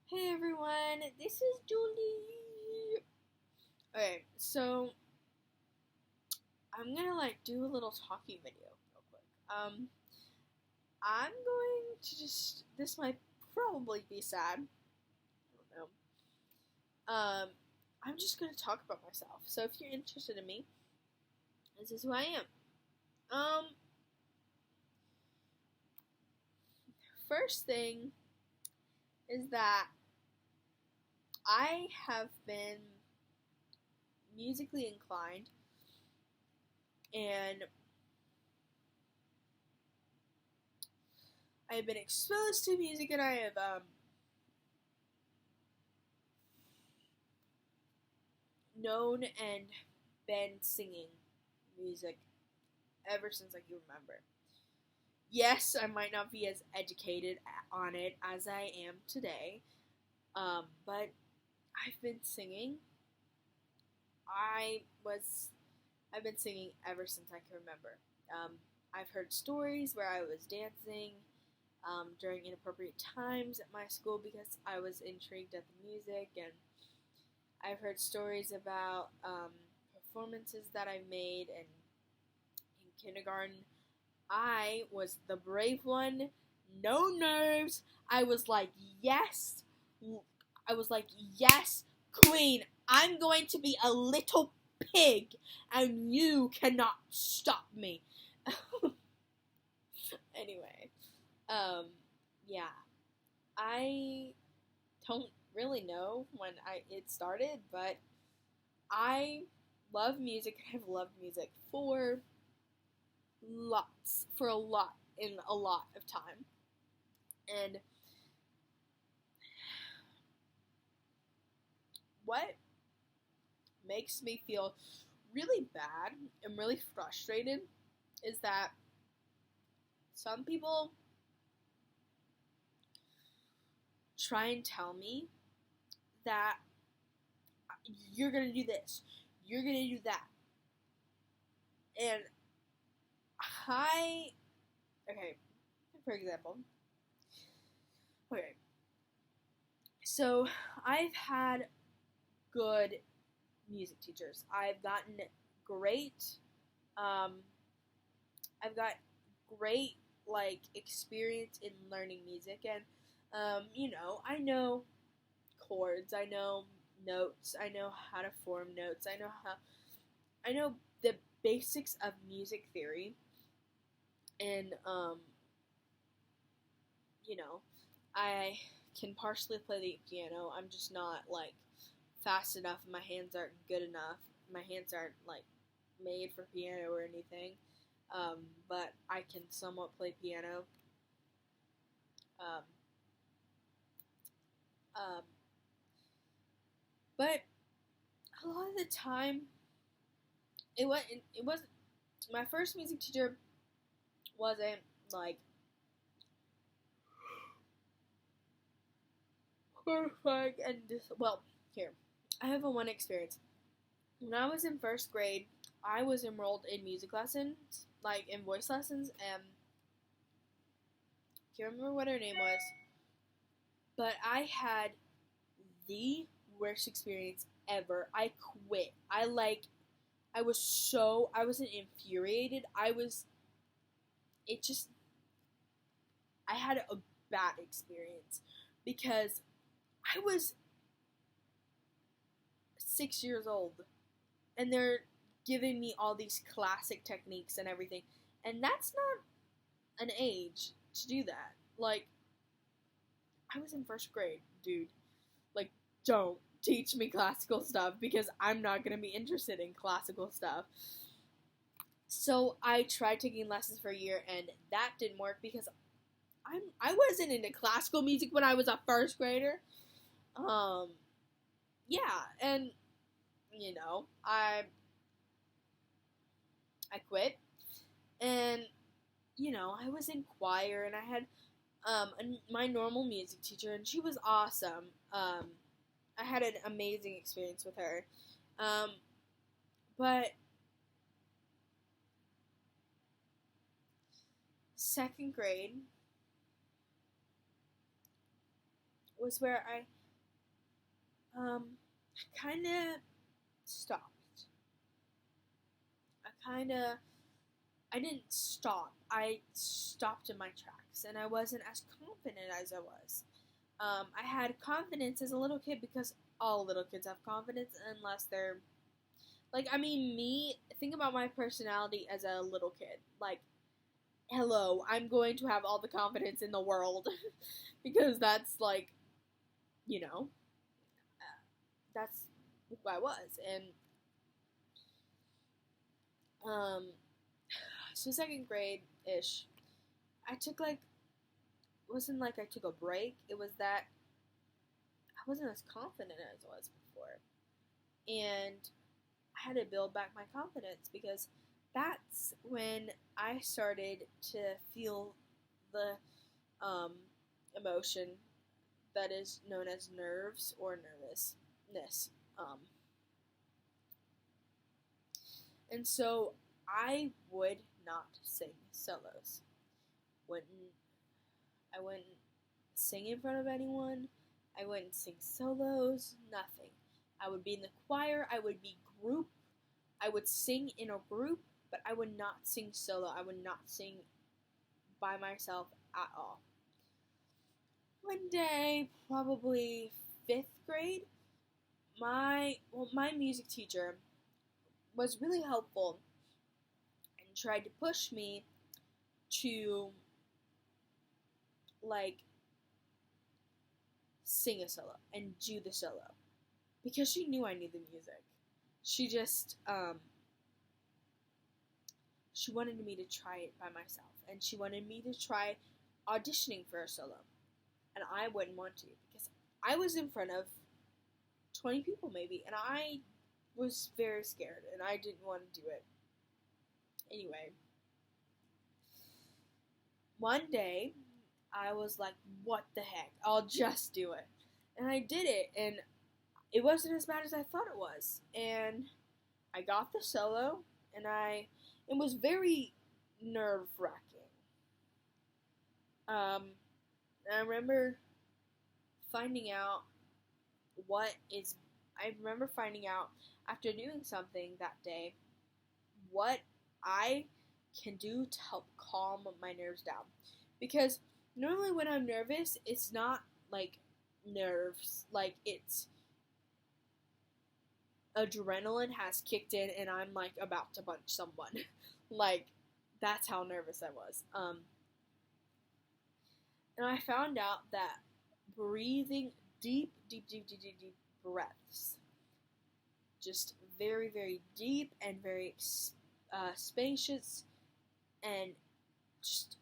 Hey everyone, this is Julie. Okay, so I'm gonna do a little talking video real quick. I'm going to this might probably be sad. I don't know. I'm just gonna talk about myself. So if you're interested in me, this is who I am. First thing is that I have been musically inclined and I have been exposed to music and I have known and been singing music ever since I can remember. Yes, I might not be as educated on it as I am today, but I've been singing. I was I've been singing ever since I can remember. I've heard stories where I was dancing during inappropriate times at my school because I was intrigued at the music, and I've heard stories about performances that I made in kindergarten. I was the brave one, no nerves. I was like, yes. I was like, yes, queen. I'm going to be a little pig, and you cannot stop me. Anyway, yeah. I don't really know when it started, but I love music. I've loved music for a lot in a lot of time. And what makes me feel really bad and really frustrated is that some people try and tell me that you're gonna do this, you're gonna do that. And I, okay, for example, okay, so I've had good music teachers. I've gotten great, um, I've got great experience in learning music, and I know chords, I know notes, I know how to form notes, I know the basics of music theory, and you know, I can partially play the piano. I'm just not fast enough. My hands aren't good enough. My hands aren't made for piano or anything. But I can somewhat play piano. Um, um, but a lot of the time, it was my first music teacher wasn't like perfect and well, here I have a one experience. When I was in first grade, I was enrolled in music lessons, like in voice lessons, and I can't remember what her name was, but I had the worst experience ever. I quit. I wasn't infuriated. It just, I had a bad experience because I was 6 years old and they're giving me all these classic techniques and everything. And that's not an age to do that. I was in first grade, dude. Like, don't teach me classical stuff because I'm not going to be interested in classical stuff. So I tried taking lessons for a year and that didn't work because I wasn't into classical music when I was a first grader. Yeah, and I quit, and I was in choir, and I had my normal music teacher, and she was awesome. I had an amazing experience with her, um, but second grade was where I kind of stopped. I didn't stop. I stopped in my tracks, and I wasn't as confident as I was. I had confidence as a little kid because all little kids have confidence unless they're like, I mean, me, think about my personality as a little kid. Like, hello, I'm going to have all the confidence in the world because that's like, you know, that's who I was. And um, so second grade ish, I took like, it wasn't like I took a break. It was that I wasn't as confident as I was before, and I had to build back my confidence because that's when I started to feel the um, emotion that is known as nerves or nervousness. And so I would not sing solos. Wouldn't I wouldn't sing in front of anyone. I wouldn't sing solos. Nothing. I would be in the choir. I would be group. I would sing in a group, but I would not sing solo. I would not sing by myself at all. One day, probably 5th grade, my music teacher was really helpful and tried to push me to like sing a solo and do the solo because she knew I knew the music. She just she wanted me to try it by myself, and she wanted me to try auditioning for a solo, and I wouldn't want to because I was in front of 20 people maybe, and I was very scared, and I didn't want to do it. Anyway, one day, I was like, what the heck, I'll just do it. And I did it, and it wasn't as bad as I thought it was. And I got the solo, and it was very nerve-wracking. I remember finding out I remember finding out after doing something that day what I can do to help calm my nerves down. Because normally when I'm nervous, it's not like nerves, like it's adrenaline has kicked in and I'm like about to punch someone. Like that's how nervous I was. And I found out that breathing deep breaths, just very, very deep and very spacious, and just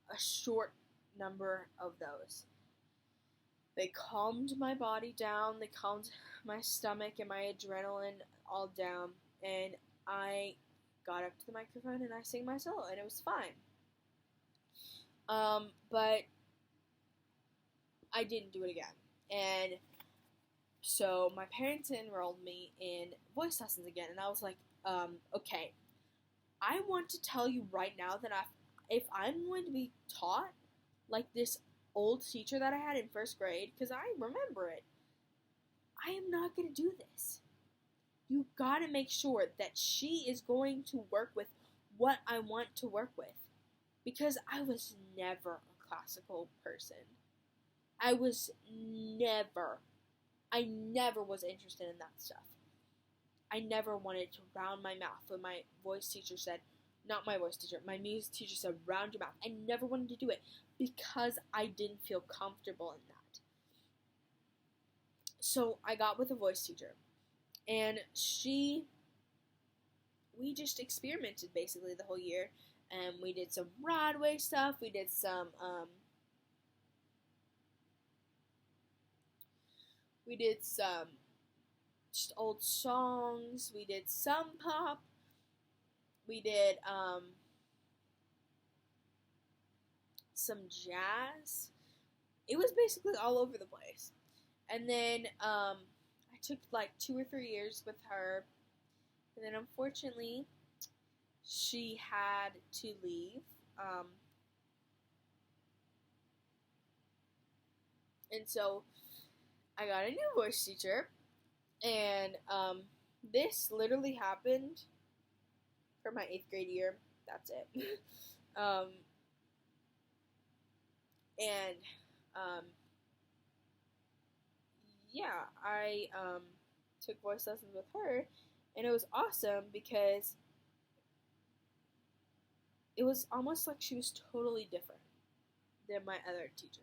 a short number of those. They calmed my body down, they calmed my stomach and my adrenaline all down, and I got up to the microphone and I sang my solo, and it was fine. But I didn't do it again. And so my parents enrolled me in voice lessons again, and I was like, okay, I want to tell you right now that if I'm going to be taught like this old teacher that I had in 1st grade, because I remember it, I am not going to do this. You got to make sure that she is going to work with what I want to work with. Because I was never a classical person. I never was interested in that stuff. I never wanted to round my mouth when my voice teacher said, not my voice teacher, my music teacher said, round your mouth. I never wanted to do it because I didn't feel comfortable in that. So I got with a voice teacher, and we just experimented basically the whole year, and we did some Broadway stuff, we did some, just old songs, we did some pop, we did, some jazz. It was basically all over the place. And then, I took like 2 or 3 years with her, and then unfortunately, she had to leave, and so I got a new voice teacher, and this literally happened for my 8th grade year. That's it. um, and um, yeah, I took voice lessons with her, and it was awesome because it was almost like she was totally different than my other teacher.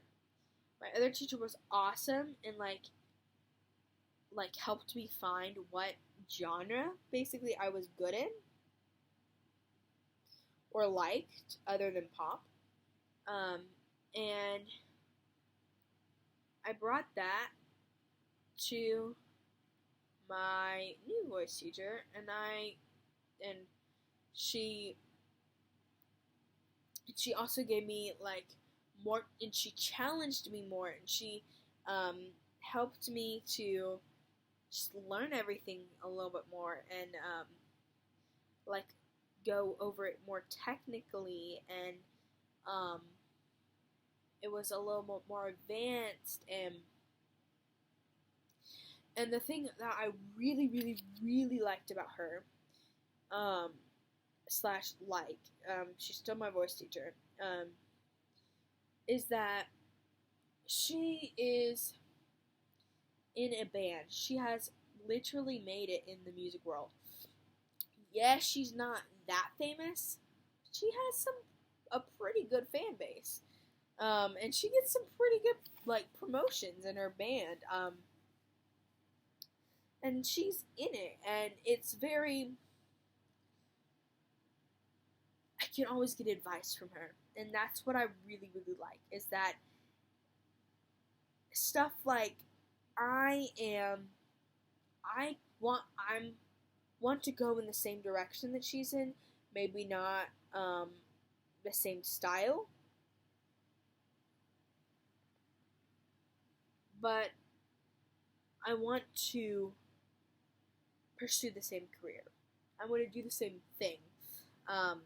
My other teacher was awesome and like helped me find what genre basically I was good in or liked other than pop. And I brought that to my new voice teacher, and she she also gave me like more, and she challenged me more, and she helped me to just learn everything a little bit more, and like go over it more technically, and um, it was a little bit more advanced, and the thing that I really, really, really liked about her, um, slash she's still my voice teacher, is that she is in a band. She has literally made it in the music world. Yes, she's not that famous. She has a pretty good fan base. And she gets some pretty good like promotions in her band. And she's in it, and it's very. I can always get advice from her, and that's what I really, really like. Is that stuff like I am. I'm want to go in the same direction that she's in. Maybe not the same style, but I want to pursue the same career. I want to do the same thing, um,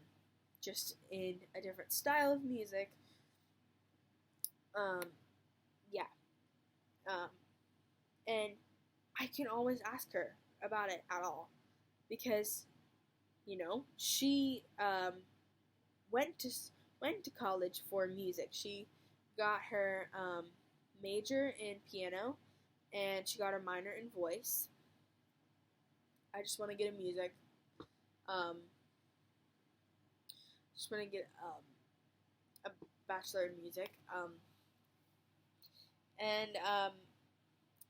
just in a different style of music. Um, yeah, um, and I can always ask her about it at all because she went to went to college for music. She got her major in piano, and she got her minor in voice. I just want to get in music. Um, just want to get a bachelor in music. And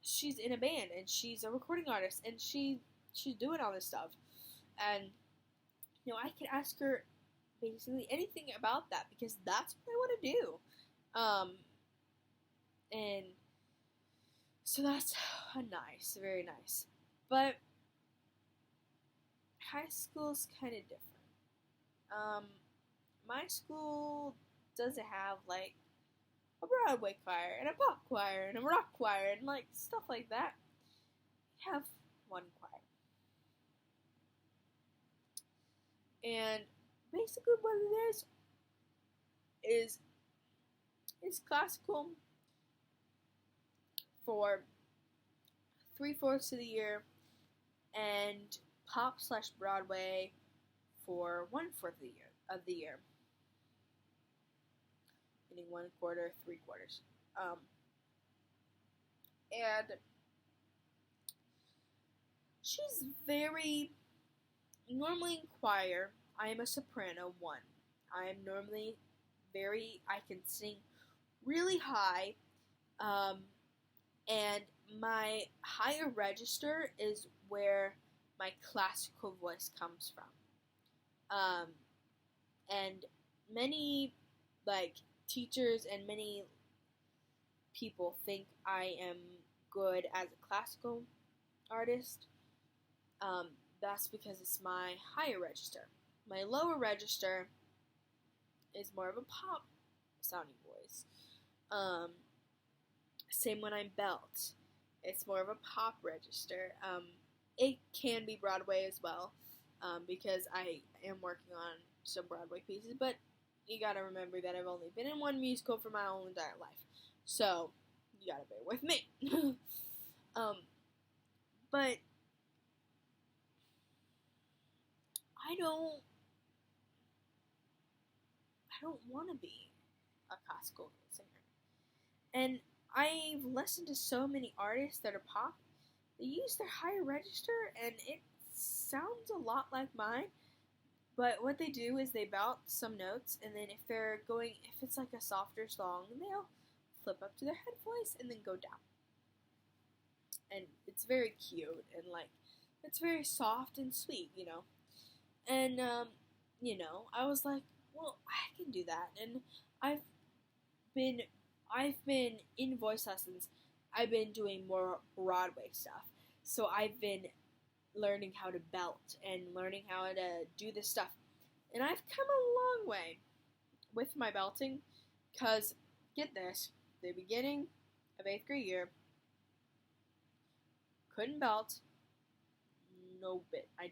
she's in a band, and she's a recording artist, and she's doing all this stuff. And I could ask her basically anything about that because that's what I want to do. And so that's nice, very nice. But high school's kind of different. My school doesn't have like a Broadway choir and a pop choir and a rock choir and like stuff like that. We have one choir. And basically what it is it's classical for 3/4 of the year and pop slash Broadway for 1/4 of the year. Meaning 1/4, 3/4. And she's very normally in choir. I am a soprano 1. I am normally I can sing really high, and my higher register is where my classical voice comes from. And many like teachers and many people think I am good as a classical artist. That's because it's my higher register. My lower register is more of a pop sounding voice. Same when I'm belt. It's more of a pop register. It can be Broadway as well, because I am working on some Broadway pieces, but you gotta remember that I've only been in one musical for my whole entire life. So, you gotta bear with me. I don't want to be a classical singer. And I've listened to so many artists that are pop. They use their higher register, and it sounds a lot like mine. But what they do is they belt some notes, and then if it's like a softer song, they'll flip up to their head voice and then go down. And it's very cute, and like, it's very soft and sweet, you know. And, I was like, well, I can do that. And I've been, I've been in voice lessons, I've been doing more Broadway stuff. So I've been learning how to belt and learning how to do this stuff. And I've come a long way with my belting, because, get this, the beginning of 8th grade year, couldn't belt, no bit. I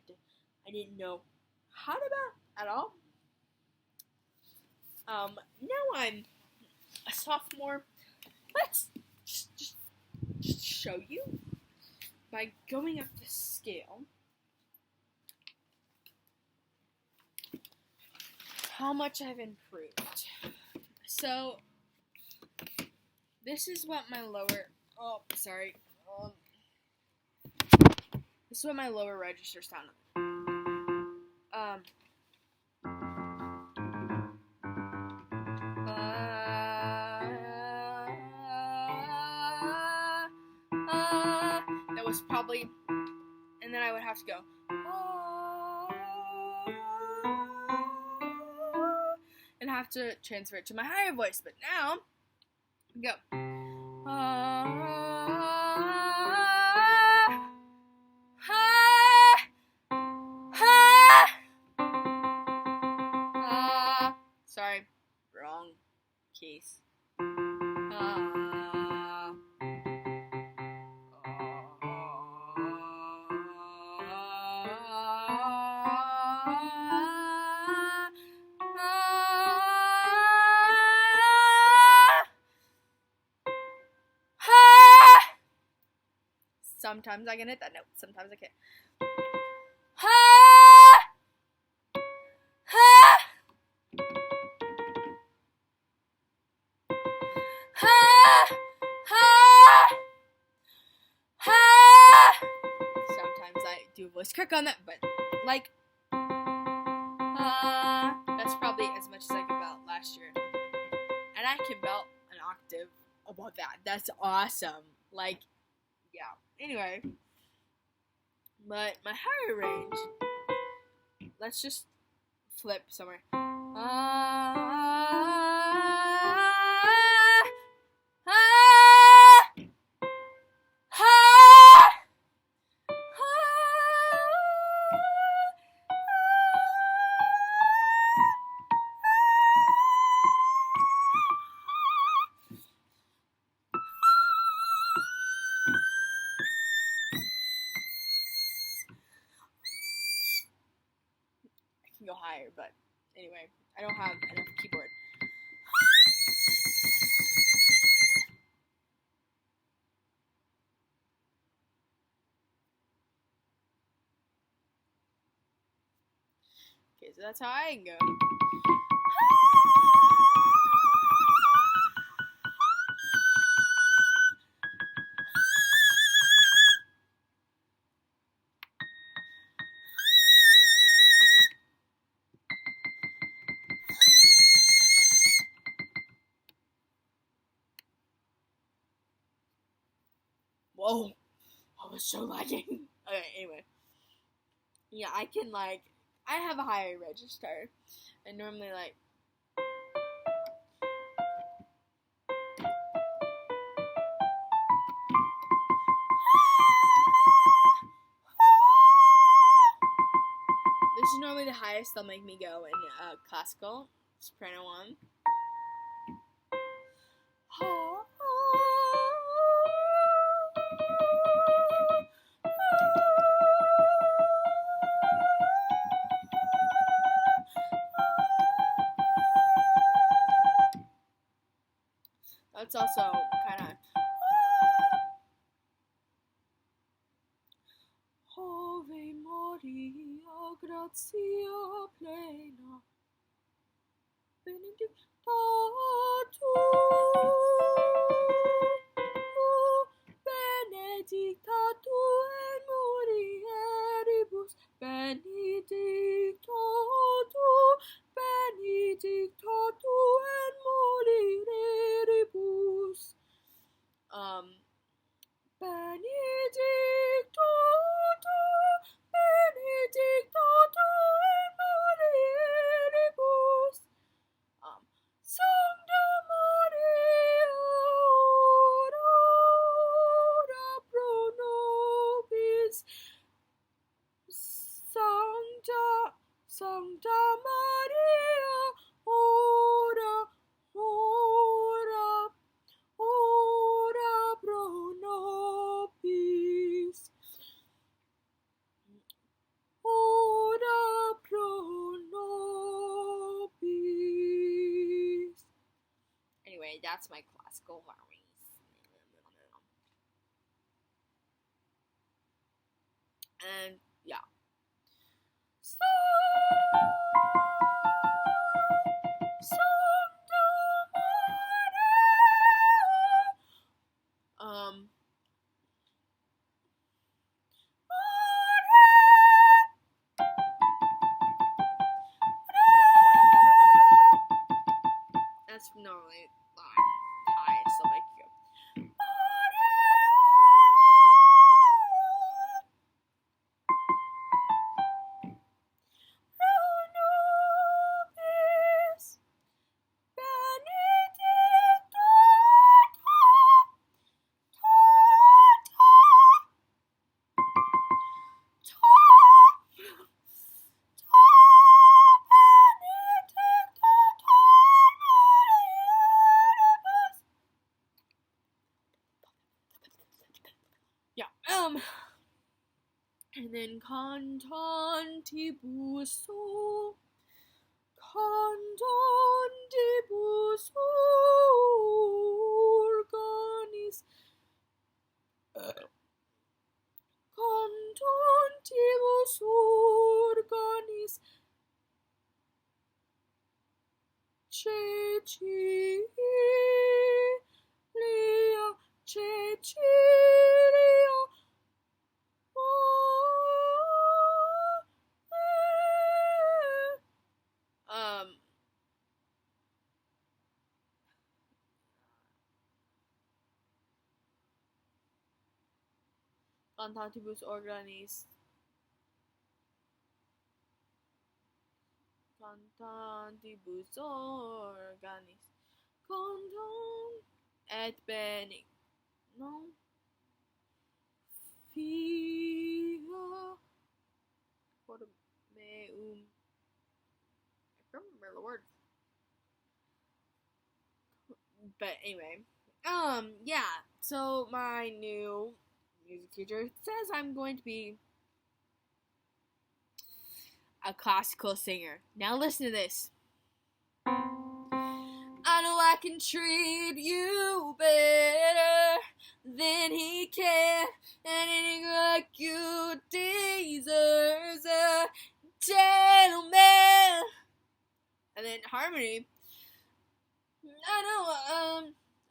didn't know how to belt at all. Now I'm a sophomore. Let's just show you by going up the scale how much I've improved. So this is what my lower this is what my lower register sounded like. That was probably, and then I would have to go, and have to transfer it to my higher voice. But now, go. Sorry, wrong case. Sometimes I can hit that note, sometimes I can't. Sometimes I do a voice crack on that, but like, that's probably as much as I could belt last year. And I can belt an octave above that. That's awesome. Like, yeah. Anyway, but my higher range, let's just flip somewhere. Go higher, but anyway, I don't have enough keyboard. Okay, so that's how I can go. Whoa, I was so lagging. Okay, anyway. Yeah, I can, like, I have a higher register. And normally, like, this is normally the highest they'll make me go in classical, soprano 1. That's also kind of Ave Maria, gratia plena. benedictatur in mulieribus, benedictatur, benedictatur in mulieribus. Benedictator, benedictator in mulieribus. Sancta Maria, ora pro nobis. Sancta Maria, ora pro nobis. Ora pro nobis. Anyway, that's my classical harmonies. And yeah. Sancta Maria. That's normally high, so like you. And then cantantibus organis, cantantibus organis, Cecilia, cantantibus organis, cantant et benign, no, fia, what meum, I can't remember the words, but anyway, yeah, so my new music teacher says I'm going to be a classical singer. Now listen to this. I know I can treat you better than he can, and any like you deserves a gentleman. And then harmony.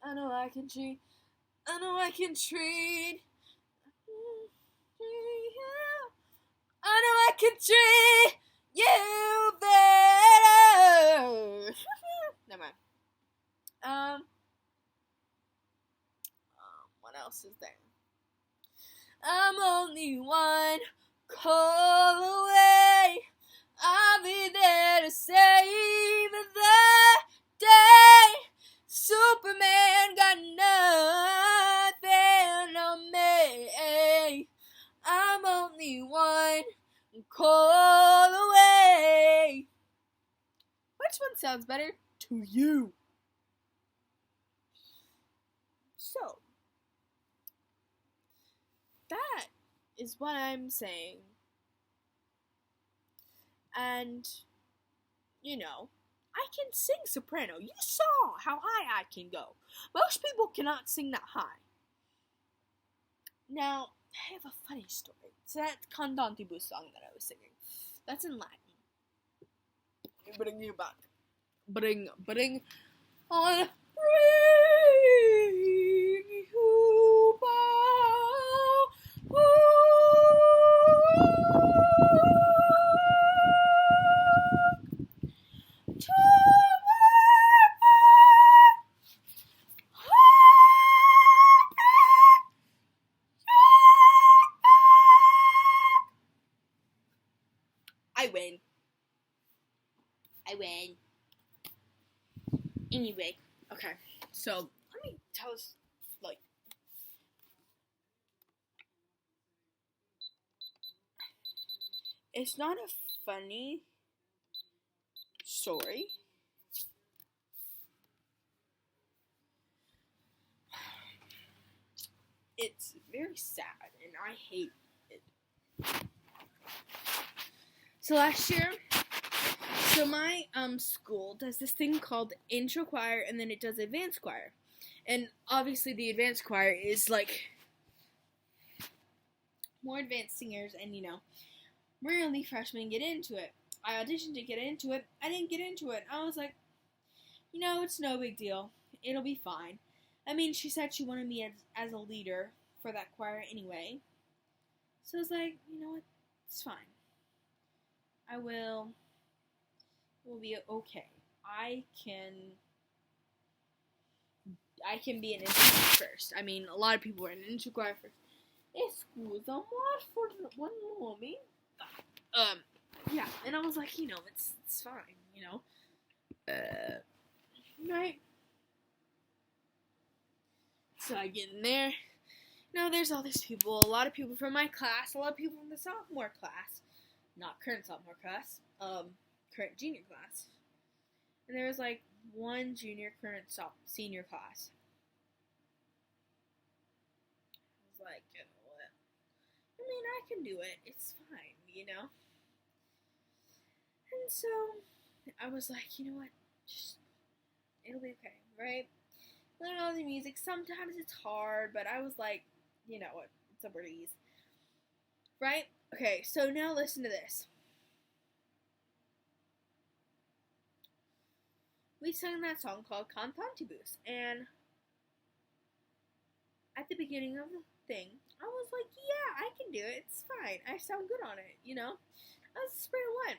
I know I can treat you. I know I can treat you better. Never mind. What else is there? I'm only one call away. I'll be there to save the day. Superman got nothing on me. I'm only one call away. Which one sounds better to you? So, that is what I'm saying. And, you know, I can sing soprano. You saw how high I can go. Most people cannot sing that high. Now, I have a funny story. So that Cantantibus song that I was singing, that's in Latin. Bring you back. bring on bring you to I win. I win. Anyway, okay. So let me tell us, like, it's not a funny story. It's very sad, and I hate it. So last year, my school does this thing called intro choir, and then it does advanced choir. And obviously the advanced choir is like more advanced singers, and rarely freshmen get into it. I auditioned to get into it. I didn't get into it. I was like, it's no big deal. It'll be fine. I mean, she said she wanted me as a leader for that choir anyway. So I was like, you know what? It's fine. It will be okay. I can be an intro choir first. I mean, a lot of people are in an intro choir first. Excuse-moi for one moment. Yeah, and I was like, it's fine, right? So I get in there. There's all these people, a lot of people from my class, a lot of people from the sophomore class, not current sophomore class, current junior class, and there was like one junior, current senior class. I was like, you know what? I mean, I can do it. It's fine, And so I was like, you know what? Just it'll be okay, right? Learn all the music. Sometimes it's hard, but I was like, you know what? It's a breeze. Right? Okay, so now listen to this. We sang that song called Cantantibus, and at the beginning of the thing, I was like, yeah, I can do it. It's fine. I sound good on it, I was soprano 1.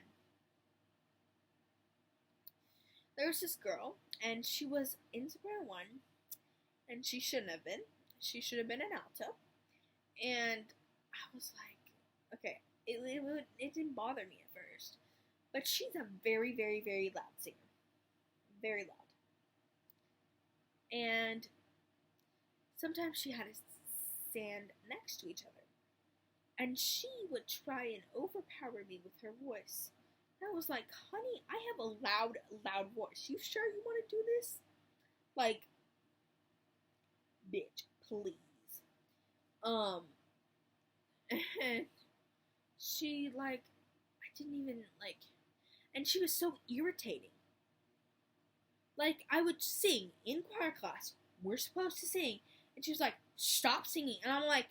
There was this girl, and she was in soprano 1, and she shouldn't have been. She should have been an alto. And I was like, okay, it didn't bother me at first. But she's a very, very, very loud singer. Very loud. And sometimes she had to stand next to each other. And she would try and overpower me with her voice. And I was like, honey, I have a loud, loud voice. You sure you want to do this? Like, bitch, please. And she, I didn't even, and she was so irritating. I would sing in choir class. We're supposed to sing. And she was like, stop singing. And I'm like,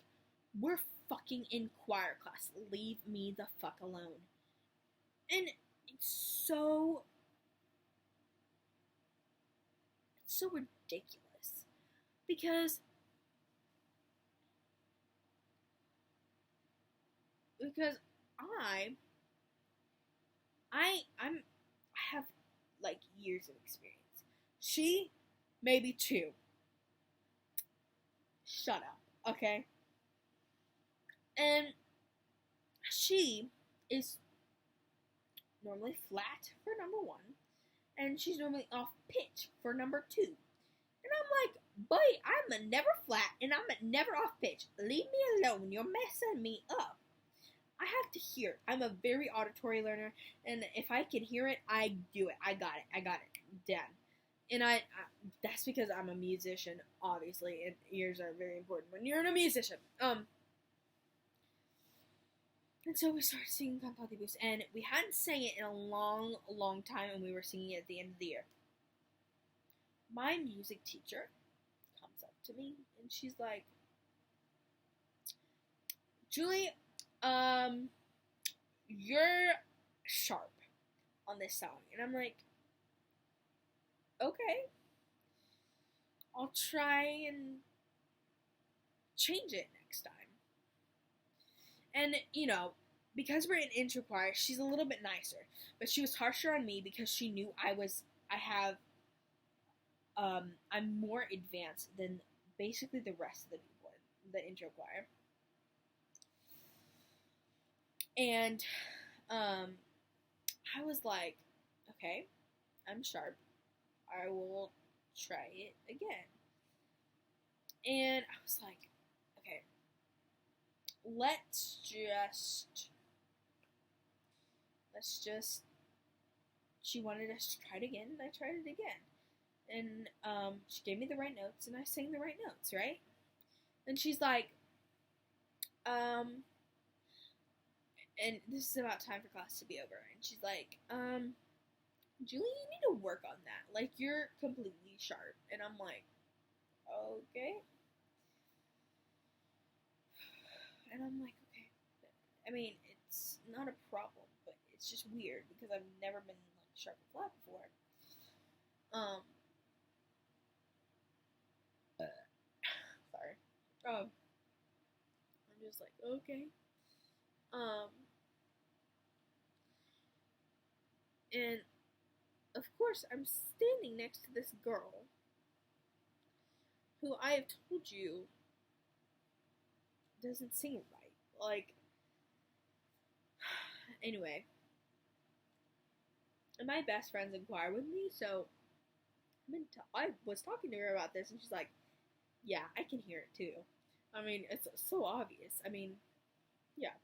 we're fucking in choir class. Leave me the fuck alone. And it's so ridiculous. Because I have years of experience. She maybe 2. Shut up, okay? And she is normally flat for number 1, and she's normally off pitch for number 2. And I'm like, boy, I'm a never flat and I'm a never off pitch. Leave me alone. You're messing me up. I have to hear. I'm a very auditory learner, and if I can hear it, I do it. I got it. Done. And I that's because I'm a musician, obviously, and ears are very important when you're a musician. And so we started singing Cantantibus, and we hadn't sang it in a long, long time, and we were singing it at the end of the year. My music teacher comes up to me, and she's like, Julie, you're sharp on this song. And I'm like, okay, I'll try and change it next time. And, because we're in intro choir, she's a little bit nicer. But she was harsher on me because she knew I'm more advanced than basically the rest of the people in the intro choir. And, I was like, okay, I'm sharp. I will try it again. And I was like, okay, let's just, she wanted us to try it again, and I tried it again. And, she gave me the right notes, and I sang the right notes, right? And she's like, and this is about time for class to be over, and she's like, Julie, you need to work on that. Like, you're completely sharp. And I'm like, okay. And I'm like, okay. I mean, it's not a problem, but it's just weird because I've never been like sharp or flat before. Sorry. I'm just like, okay. And of course, I'm standing next to this girl who I have told you doesn't sing right. Like, anyway. And my best friend's in choir with me, so I was talking to her about this, and she's like, yeah, I can hear it too. I mean, it's so obvious. I mean, yeah.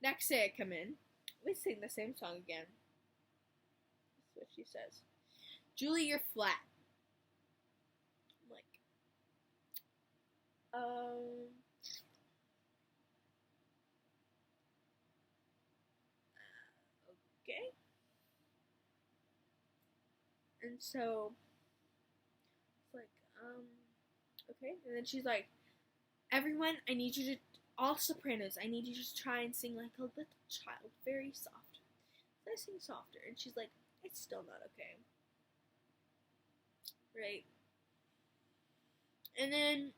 Next day I come in, we sing the same song again. That's what she says. Julie, you're flat. I'm like, okay. And so, it's like, okay. And then she's like, everyone, I need you to, all sopranos, I need you to try and sing like a little child, very soft. So I sing softer, and she's like, it's still not okay. Right? And then,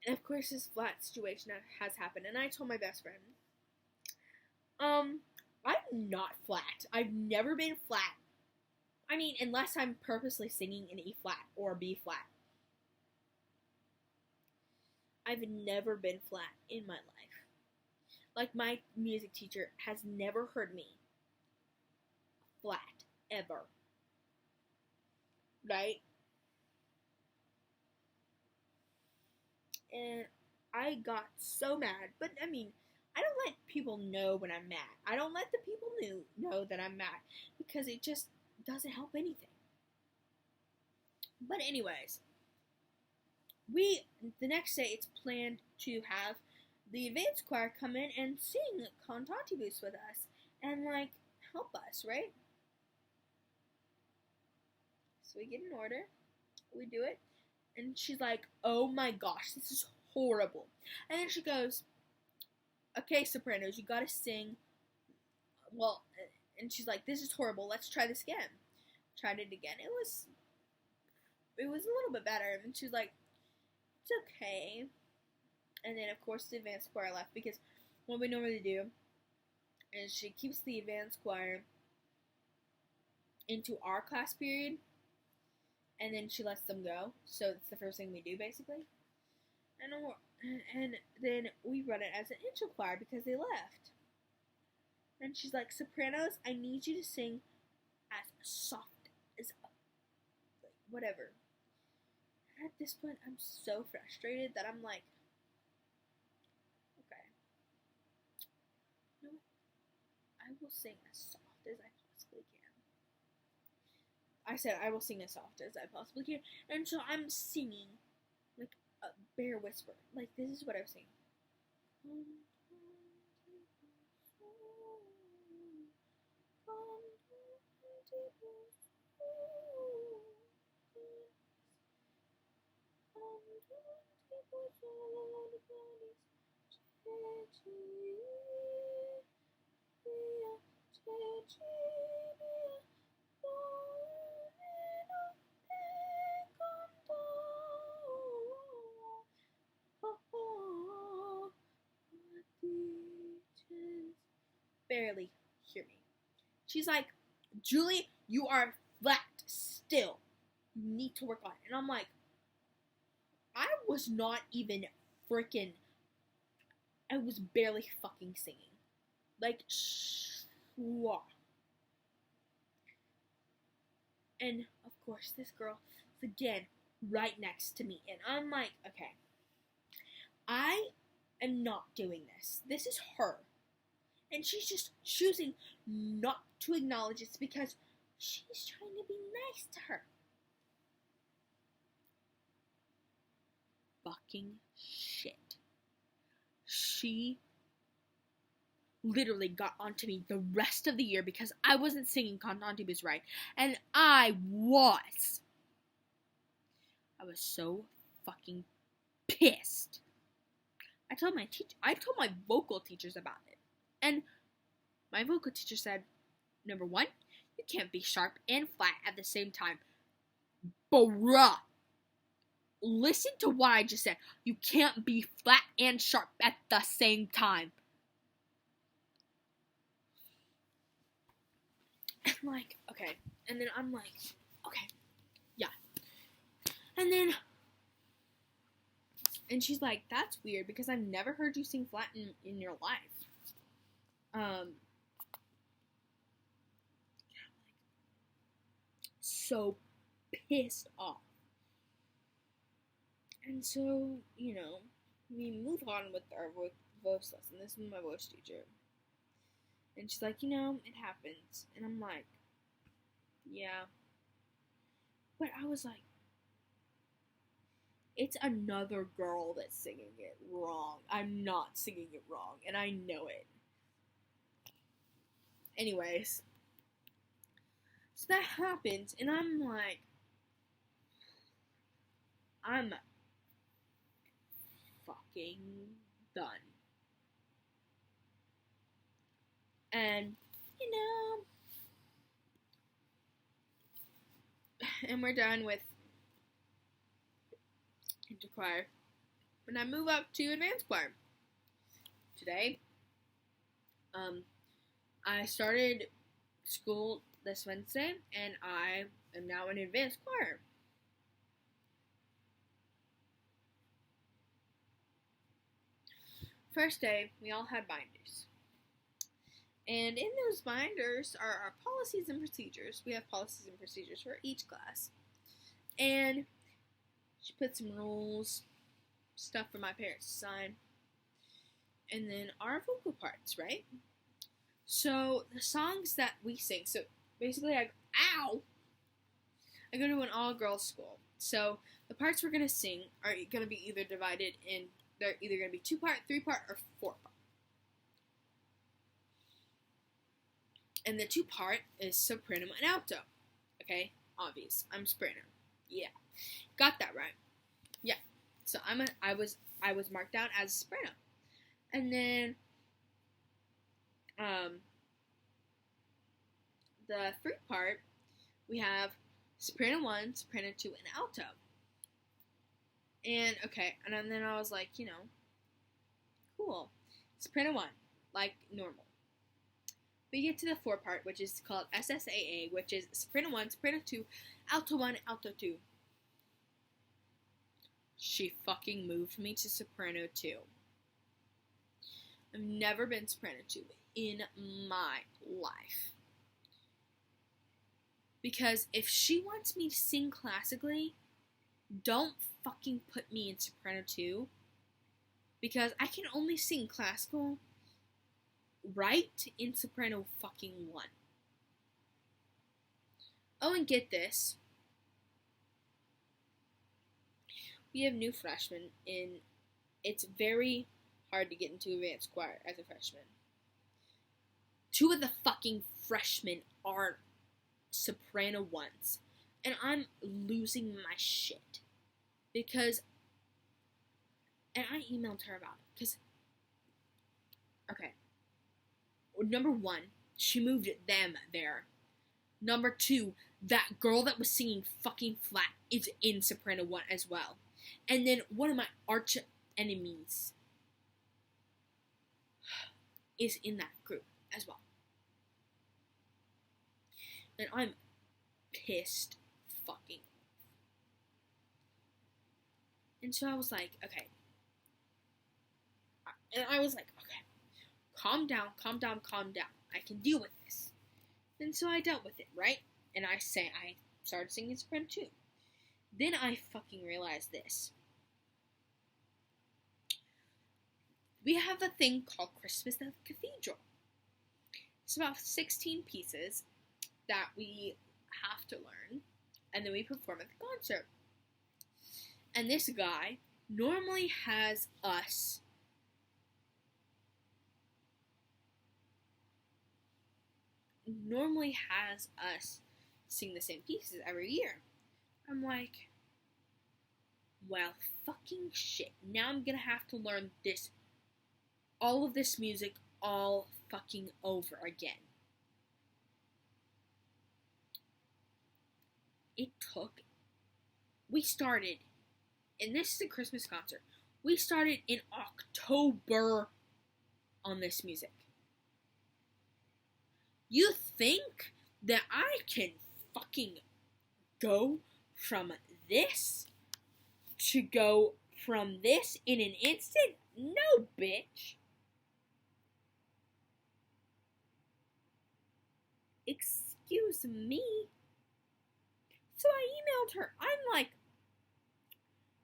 of course, this flat situation has happened, and I told my best friend, I'm not flat. I've never been flat. I mean, unless I'm purposely singing in E flat or B flat. I've never been flat in my life. Like, my music teacher has never heard me flat, ever. Right? And I got so mad. But, I mean, I don't let people know when I'm mad. I don't let the people know that I'm mad. Because it just doesn't help anything. But anyways, the next day it's planned to have the advanced choir come in and sing Cantatibus with us and like help us, right? So we get an order, we do it, and she's like, oh my gosh, this is horrible. And then she goes, okay, sopranos, you gotta sing, well, and she's like, this is horrible, let's try this again. Tried it again. It was a little bit better. And she was like, it's okay. And then, of course, the advanced choir left because what we normally do is she keeps the advanced choir into our class period, and then she lets them go. So it's the first thing we do, basically. And then we run it as an intro choir because they left. And she's like, sopranos, I need you to sing as soft as whatever. And at this point, I'm so frustrated that I'm like, okay, you know what? I will sing as soft as I possibly can. I said I will sing as soft as I possibly can. And so I'm singing like a bare whisper. Like, this is what I was singing. barely hear me. She's like, Julie, you are flat still. You need to work on it. And I'm like, I was not even freaking, I was barely fucking singing. Like, schwa. And, of course, this girl is again right next to me. And I'm like, okay, I am not doing this. This is her. And she's just choosing not to acknowledge it because she's trying to be nice to her. Fucking shit. She literally got onto me the rest of the year because I wasn't singing Cantante was right. And I was so fucking pissed. I told my vocal teachers about it. And my vocal teacher said, number one, you can't be sharp and flat at the same time. Bruh. Listen to what I just said. You can't be flat and sharp at the same time. And like, okay. And then I'm like, okay, yeah. And she's like, that's weird because I've never heard you sing flat in your life. So pissed off. And so, you know, we move on with our voice lesson. This is my voice teacher. And she's like, you know, it happens. And I'm like, yeah. But I was like, it's another girl that's singing it wrong. I'm not singing it wrong, and I know it. Anyways, so that happens, and I'm like, I'm fucking done. And, you know, and we're done with interchoir. And I move up to advanced choir. Today, I started school this Wednesday, and I am now in advanced choir. First day, we all had binders. And in those binders are our policies and procedures. We have policies and procedures for each class. And she put some rules, stuff for my parents to sign, and then our vocal parts, right? So the songs that we sing, so basically I go to an all-girls school. So the parts we're going to sing are going to be either divided in, they're either going to be 2-part, 3-part, or 4-part. And the 2-part is soprano and alto. Okay? Obvious. I'm soprano. Yeah. Got that right. Yeah. So I was marked down as soprano. And then the 3-part, we have soprano 1, soprano 2, and alto. And okay, and then I was like, you know, cool. Soprano 1, like normal. We get to the 4-part, which is called SSAA, which is soprano 1, soprano 2, alto 1, alto 2. She fucking moved me to soprano 2. I've never been soprano 2 in my life. Because if she wants me to sing classically, don't fucking put me in soprano 2. Because I can only sing classical right in soprano fucking 1. Oh, and get this. We have new freshmen in. It's very hard to get into advanced choir as a freshman. 2 of the fucking freshmen are soprano 1s. And I'm losing my shit. Because, and I emailed her about it. Because, okay. Number 1, she moved them there. Number 2, that girl that was singing fucking flat is in soprano 1 as well. And then one of my arch enemies is in that group as well. And I'm pissed fucking. And so I was like, okay. And I was like, okay, calm down. I can deal with this. And so I dealt with it, right? And I started singing Soprano 2. Then I fucking realized this. We have a thing called Christmas at the Cathedral. It's about 16 pieces that we have to learn, and then we perform at the concert. And this guy normally has us sing the same pieces every year. I'm like, well, fucking shit. Now I'm gonna have to learn all of this music all fucking over again. We started, and this is a Christmas concert, we started in October on this music. You think that I can fucking go from this to go from this in an instant? No, bitch. Excuse me. So I emailed her. I'm like,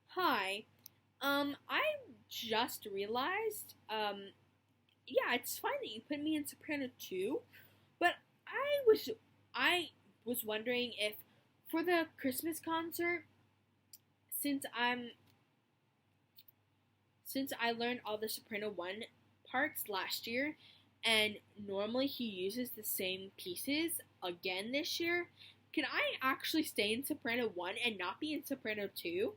hi, I just realized, yeah, it's fine that you put me in Soprano 2, but I was wondering if for the Christmas concert, since I learned all the Soprano 1 parts last year, and normally he uses the same pieces again this year, can I actually stay in Soprano 1 and not be in Soprano 2?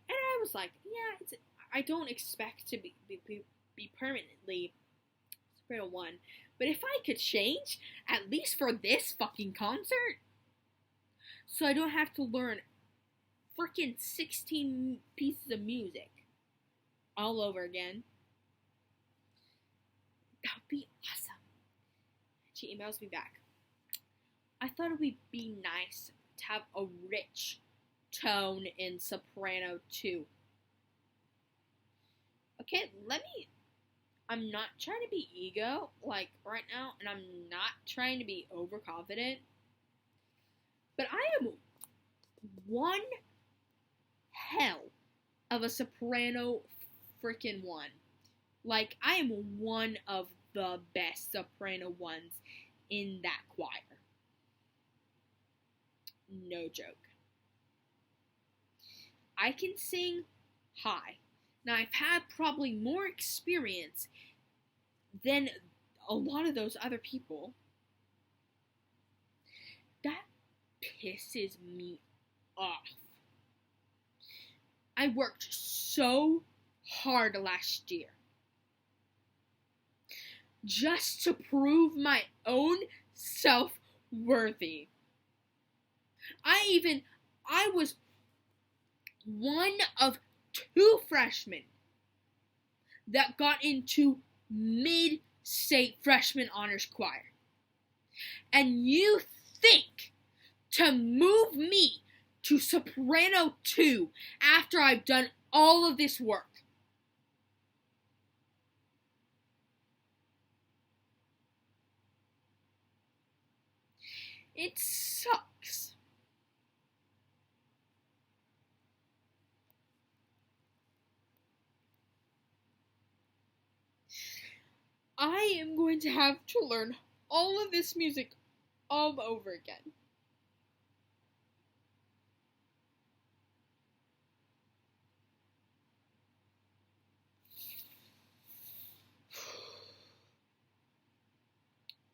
And I was like, yeah, I don't expect to be permanently Soprano 1, but if I could change, at least for this fucking concert, so I don't have to learn freaking 16 pieces of music all over again, that would be awesome. She emails me back. I thought it would be nice to have a rich tone in Soprano 2. Okay, I'm not trying to be ego, like, right now, and I'm not trying to be overconfident, but I am one hell of a Soprano freaking 1. Like, I am one of the best Soprano 1s in that choir. No joke. I can sing high. Now, I've had probably more experience than a lot of those other people. That pisses me off. I worked so hard last year just to prove my own self-worthy. I was one of 2 freshmen that got into mid-state freshman honors choir. And you think to move me to Soprano 2 after I've done all of this work? It sucks. I am going to have to learn all of this music all over again.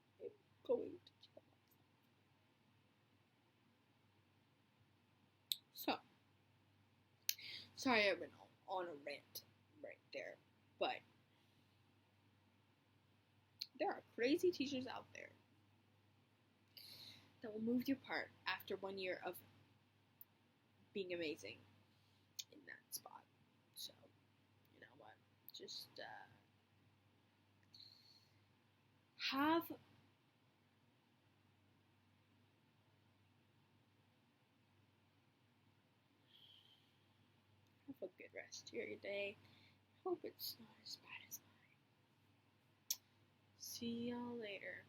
I'm going to kill myself. So, sorry I went on a rant right there, but there are crazy teachers out there that will move you apart after 1 year of being amazing in that spot. So, you know what? Just, Have a good rest of your day. Hope it's not as bad as mine. See y'all later.